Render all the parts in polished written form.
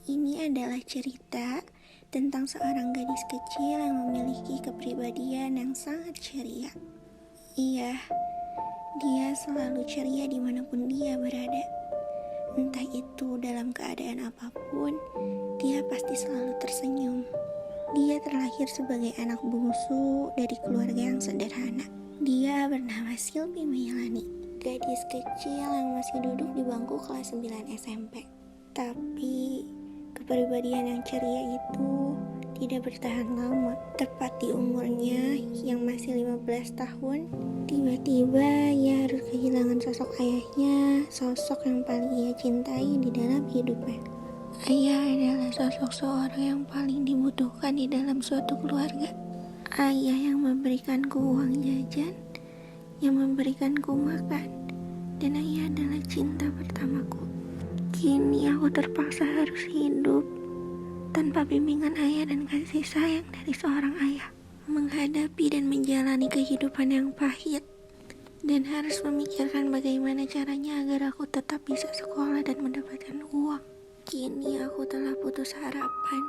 Ini adalah cerita tentang seorang gadis kecil yang memiliki kepribadian yang sangat ceria. Iya, dia selalu ceria dimanapun dia berada. Entah itu dalam keadaan apapun, dia pasti selalu tersenyum. Dia terlahir sebagai anak bungsu dari keluarga yang sederhana. Dia bernama Silvi Meilani, gadis kecil yang masih duduk di bangku kelas 9 SMP. Tapi kepribadian yang ceria itu tidak bertahan lama. Tepat di umurnya yang masih 15 tahun, tiba-tiba ia harus kehilangan sosok ayahnya, sosok yang paling ia cintai di dalam hidupnya. Ayah adalah sosok seorang yang paling dibutuhkan di dalam suatu keluarga. Ayah yang memberikanku uang jajan, yang memberikanku makan, dan ayah adalah cinta pertamaku. Kini aku terpaksa harus hidup tanpa bimbingan ayah dan kasih sayang dari seorang ayah, menghadapi dan menjalani kehidupan yang pahit, dan harus memikirkan bagaimana caranya agar aku tetap bisa sekolah dan mendapatkan uang. Kini aku telah putus harapan.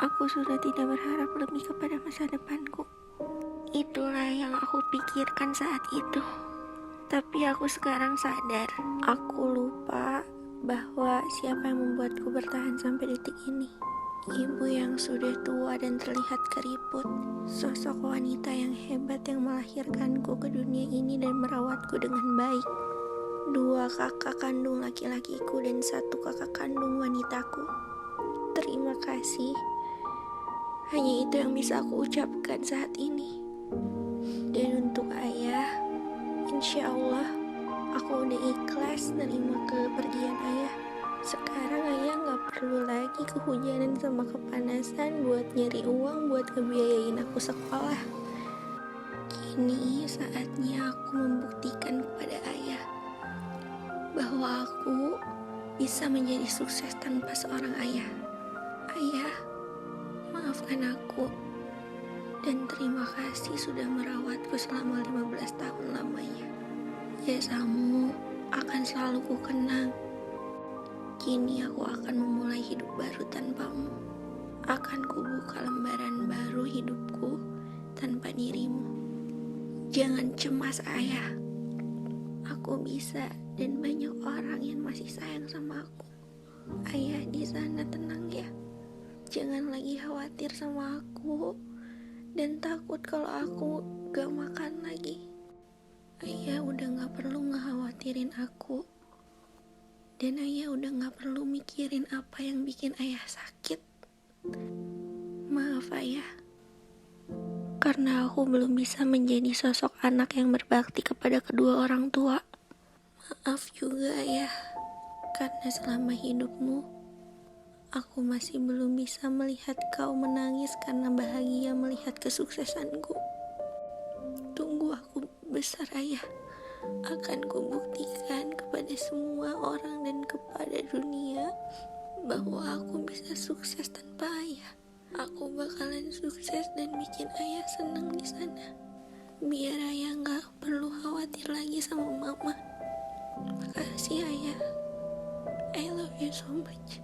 Aku sudah tidak berharap lebih kepada masa depanku. Itulah yang aku pikirkan saat itu. Tapi aku sekarang sadar, aku lupa bahwa siapa yang membuatku bertahan sampai detik ini. Ibu yang sudah tua dan terlihat keriput, sosok wanita yang hebat yang melahirkanku ke dunia ini dan merawatku dengan baik. 2 kakak kandung laki-lakiku dan 1 kakak kandung wanitaku. Terima kasih. Hanya itu yang bisa aku ucapkan saat ini. Dan untuk ayah, insya Allah aku udah ikhlas nerima kepergian ayah. Sekarang ayah gak perlu lagi kehujanan sama kepanasan buat nyari uang buat ngebiayain aku sekolah. Kini saatnya aku membuktikan kepada ayah bahwa aku bisa menjadi sukses tanpa seorang ayah. Ayah, maafkan aku dan terima kasih sudah merawatku selama 15 tahun lamanya. Jasamu akan selalu kukenang. Kini aku akan memulai hidup baru tanpamu. Akan kubuka lembaran baru hidupku tanpa dirimu. Jangan cemas ayah. Aku bisa dan banyak orang yang masih sayang sama aku. Ayah di sana tenang ya. Jangan lagi khawatir sama aku dan takut kalau aku gak makan lagi. Ayah udah gak perlu ngekhawatirin aku. Dan ayah udah gak perlu mikirin apa yang bikin ayah sakit. Maaf ayah, karena aku belum bisa menjadi sosok anak yang berbakti kepada kedua orang tua. Maaf juga ayah, karena selama hidupmu aku masih belum bisa melihat kau menangis karena bahagia melihat kesuksesanku. Tunggu aku besar ayah. Akan kubuktikan kepada semua orang dan kepada dunia bahwa aku bisa sukses tanpa ayah. Aku bakalan sukses dan bikin ayah senang di sana. Biar ayah gak perlu khawatir lagi sama mama. Makasih ayah. I love you so much.